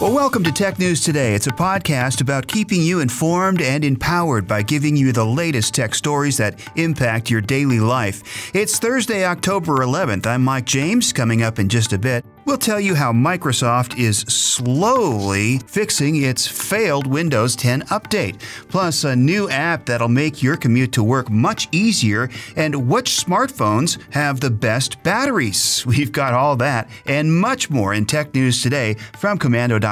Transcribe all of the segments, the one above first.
Well, welcome to Tech News Today. It's a podcast about keeping you informed and empowered by giving you the latest tech stories that impact your daily life. It's Thursday, October 11th. I'm Mike James. Coming up in just a bit, we'll tell you how Microsoft is slowly fixing its failed Windows 10 update, plus a new app that'll make your commute to work much easier, and which smartphones have the best batteries. We've got all that and much more in Tech News Today from Commando.com.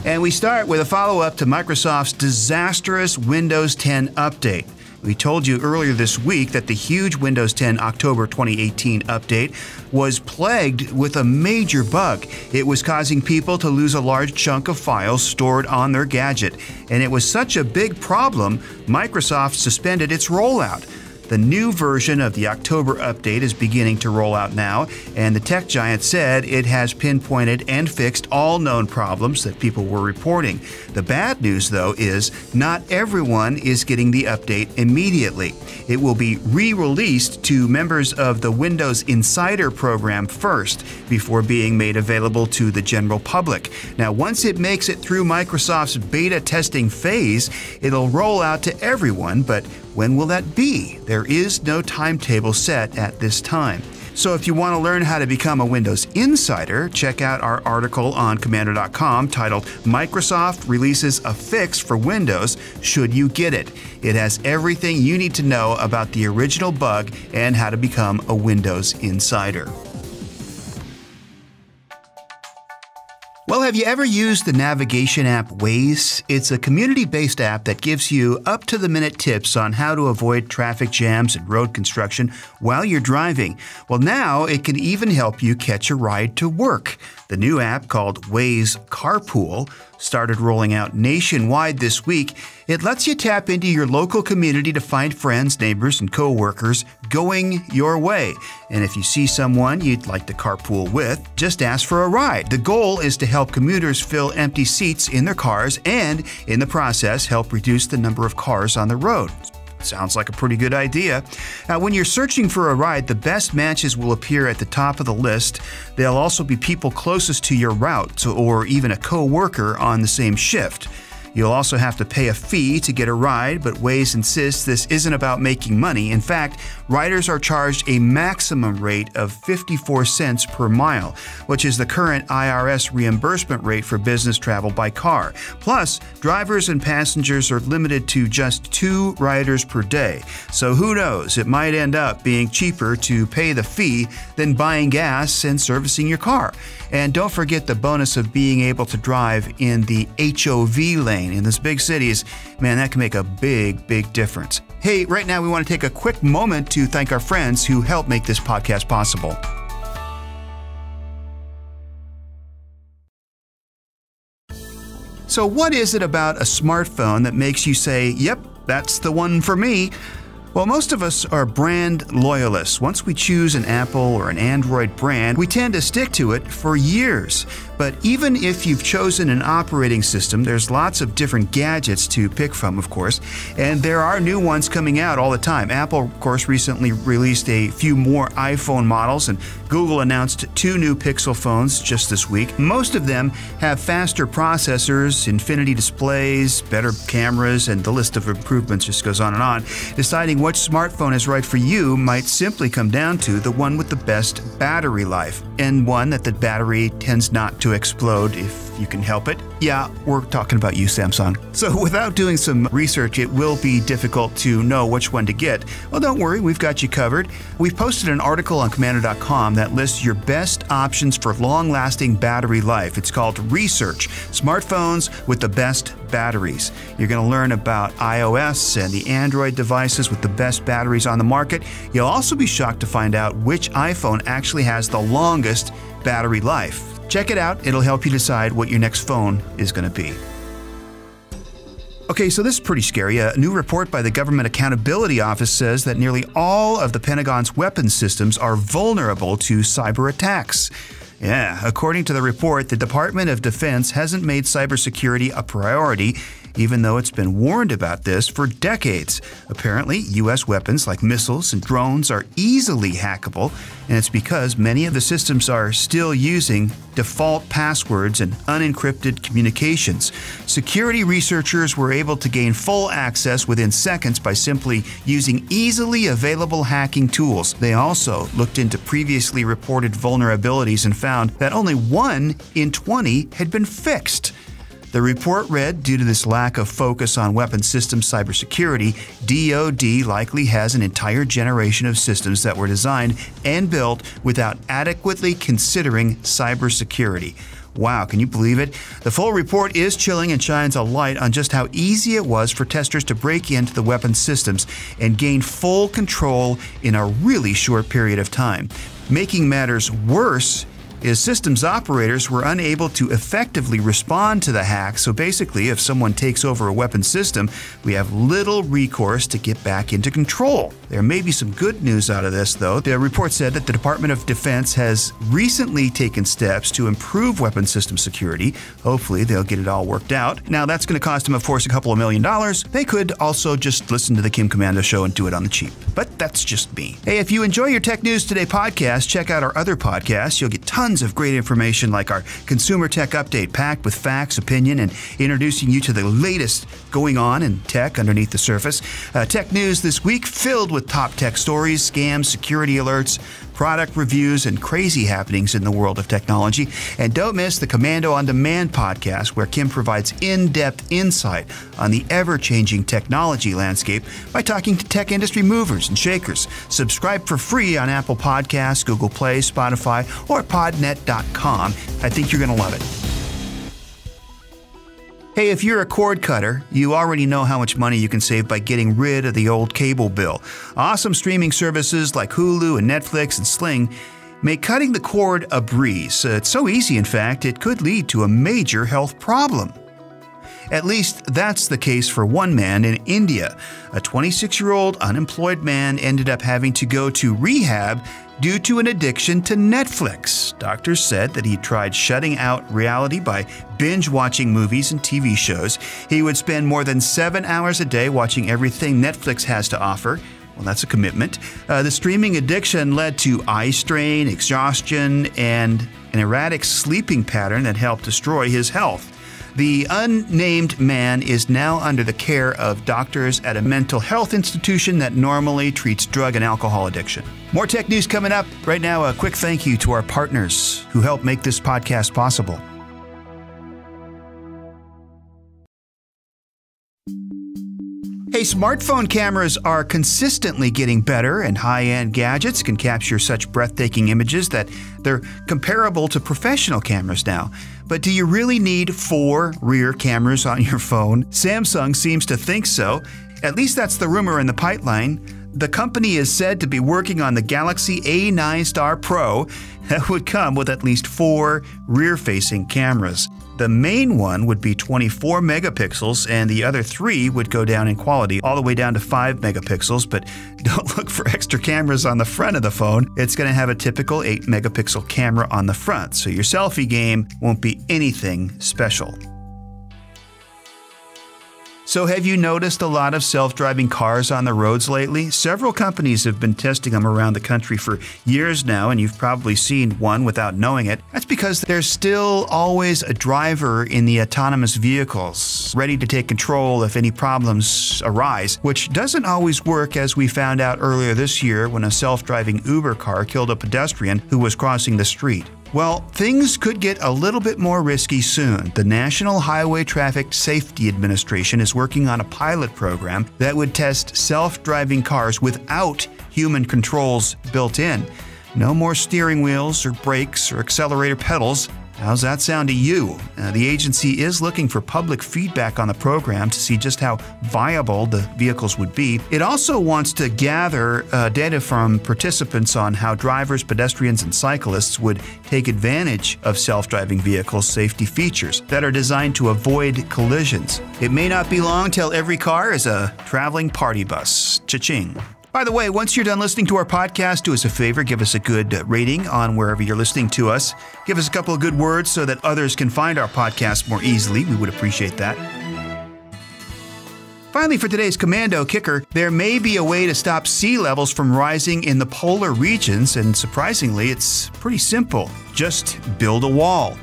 And we start with a follow-up to Microsoft's disastrous Windows 10 update. We told you earlier this week that the huge Windows 10 October 2018 update was plagued with a major bug. It was causing people to lose a large chunk of files stored on their gadget. And it was such a big problem, Microsoft suspended its rollout. The new version of the October update is beginning to roll out now, and the tech giant said it has pinpointed and fixed all known problems that people were reporting. The bad news, though, is not everyone is getting the update immediately. It will be re-released to members of the Windows Insider program first, before being made available to the general public. Now, once it makes it through Microsoft's beta testing phase, it'll roll out to everyone, but when will that be? There is no timetable set at this time. So if you want to learn how to become a Windows Insider, check out our article on Commando.com titled Microsoft Releases a Fix for Windows Should You Get It. It has everything you need to know about the original bug and how to become a Windows Insider. Well, have you ever used the navigation app Waze? It's a community-based app that gives you up-to-the-minute tips on how to avoid traffic jams and road construction while you're driving. Well, now it can even help you catch a ride to work. The new app, called Waze Carpool, started rolling out nationwide this week. It lets you tap into your local community to find friends, neighbors, and co-workers going your way. And if you see someone you'd like to carpool with, just ask for a ride. The goal is to help commuters fill empty seats in their cars and, in the process, help reduce the number of cars on the road. Sounds like a pretty good idea. Now, when you're searching for a ride, the best matches will appear at the top of the list. There'll also be people closest to your route, or even a co-worker on the same shift. You'll also have to pay a fee to get a ride, but Waze insists this isn't about making money. In fact, riders are charged a maximum rate of 54 cents per mile, which is the current IRS reimbursement rate for business travel by car. Plus, drivers and passengers are limited to just 2 riders per day. So who knows, it might end up being cheaper to pay the fee than buying gas and servicing your car. And don't forget the bonus of being able to drive in the HOV lane. In these big cities, man, that can make a big difference. Hey, right now we want to take a quick moment to thank our friends who help make this podcast possible. So what is it about a smartphone that makes you say, yep, that's the one for me? Well, most of us are brand loyalists. Once we choose an Apple or an Android brand, we tend to stick to it for years. But even if you've chosen an operating system, there's lots of different gadgets to pick from, of course, and there are new ones coming out all the time. Apple, of course, recently released a few more iPhone models, and Google announced 2 new Pixel phones just this week. Most of them have faster processors, infinity displays, better cameras, and the list of improvements just goes on and on. Deciding which smartphone is right for you might simply come down to the one with the best battery life, and one that the battery tends not to explode if you can help it. Yeah, we're talking about you, Samsung. So without doing some research, it will be difficult to know which one to get. Well, don't worry, we've got you covered. We've posted an article on Commando.com that lists your best options for long-lasting battery life. It's called Research: Smartphones with the Best Batteries. You're going to learn about iOS and the Android devices with the best batteries on the market. You'll also be shocked to find out which iPhone actually has the longest battery life. Check it out. It'll help you decide what your next phone is going to be. Okay, so this is pretty scary. A new report by the Government Accountability Office says that nearly all of the Pentagon's weapons systems are vulnerable to cyber attacks. Yeah, according to the report, the Department of Defense hasn't made cybersecurity a priority even though it's been warned about this for decades. Apparently, U.S. weapons like missiles and drones are easily hackable, and it's because many of the systems are still using default passwords and unencrypted communications. Security researchers were able to gain full access within seconds by simply using easily available hacking tools. They also looked into previously reported vulnerabilities and found that only 1 in 20 had been fixed. The report read, due to this lack of focus on weapons systems cybersecurity, DoD likely has an entire generation of systems that were designed and built without adequately considering cybersecurity. Wow, can you believe it? The full report is chilling and shines a light on just how easy it was for testers to break into the weapons systems and gain full control in a really short period of time. Making matters worse is systems operators were unable to effectively respond to the hack, so basically if someone takes over a weapons system, we have little recourse to get back into control. There may be some good news out of this, though. The report said that the Department of Defense has recently taken steps to improve weapons system security. Hopefully they'll get it all worked out. Now that's going to cost them, of course, a couple of $1 million. They could also just listen to the Kim Komando Show and do it on the cheap. But that's just me. Hey, if you enjoy your Tech News Today podcast, check out our other podcasts. You'll get tons of great information like our Consumer Tech Update, packed with facts, opinion, and introducing you to the latest going on in tech underneath the surface. Tech News this week filled with top tech stories, scams, security alerts, product reviews, and crazy happenings in the world of technology. And don't miss the Komando On Demand podcast, where Kim provides in-depth insight on the ever-changing technology landscape by talking to tech industry movers and shakers. Subscribe for free on Apple Podcasts, Google Play, Spotify, or podnet.com. I think you're going to love it. Hey, if you're a cord cutter, you already know how much money you can save by getting rid of the old cable bill. Awesome streaming services like Hulu and Netflix and Sling make cutting the cord a breeze. It's so easy, in fact, it could lead to a major health problem. At least that's the case for one man in India. A 26-year-old unemployed man ended up having to go to rehab due to an addiction to Netflix. Doctors said that he tried shutting out reality by binge-watching movies and TV shows. He would spend more than 7 hours a day watching everything Netflix has to offer. Well, that's a commitment. The streaming addiction led to eye strain, exhaustion, and an erratic sleeping pattern that helped destroy his health. The unnamed man is now under the care of doctors at a mental health institution that normally treats drug and alcohol addiction. More tech news coming up. Right now, a quick thank you to our partners who help make this podcast possible. Hey, smartphone cameras are consistently getting better, and high-end gadgets can capture such breathtaking images that they're comparable to professional cameras now. But do you really need 4 rear cameras on your phone? Samsung seems to think so. At least that's the rumor in the pipeline. The company is said to be working on the Galaxy A9 Star Pro that would come with at least 4 rear-facing cameras. The main one would be 24 megapixels, and the other 3 would go down in quality, all the way down to 5 megapixels. But don't look for extra cameras on the front of the phone. It's going to have a typical 8 megapixel camera on the front, so your selfie game won't be anything special. So have you noticed a lot of self-driving cars on the roads lately? Several companies have been testing them around the country for years now, and you've probably seen one without knowing it. That's because there's still always a driver in the autonomous vehicles, ready to take control if any problems arise, which doesn't always work, as we found out earlier this year when a self-driving Uber car killed a pedestrian who was crossing the street. Well, things could get a little bit more risky soon. The National Highway Traffic Safety Administration is working on a pilot program that would test self-driving cars without human controls built in. No more steering wheels or brakes or accelerator pedals. How's that sound to you? The agency is looking for public feedback on the program to see just how viable the vehicles would be. It also wants to gather data from participants on how drivers, pedestrians, and cyclists would take advantage of self-driving vehicles' safety features that are designed to avoid collisions. It may not be long till every car is a traveling party bus. Cha-ching. By the way, once you're done listening to our podcast, do us a favor, give us a good rating on wherever you're listening to us. Give us a couple of good words so that others can find our podcast more easily. We would appreciate that. Finally, for today's Commando Kicker, there may be a way to stop sea levels from rising in the polar regions, and surprisingly, it's pretty simple. Just build a wall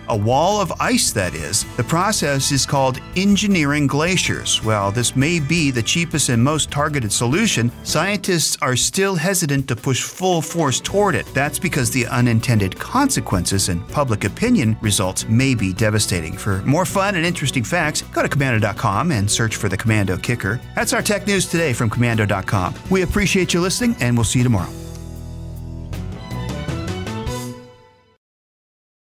of ice, that is. The process is called engineering glaciers. While this may be the cheapest and most targeted solution, scientists are still hesitant to push full force toward it. That's because the unintended consequences and public opinion results may be devastating. For more fun and interesting facts, go to Commando.com and search for the Commando Kicker. That's our tech news today from Commando.com. We appreciate you listening, and we'll see you tomorrow.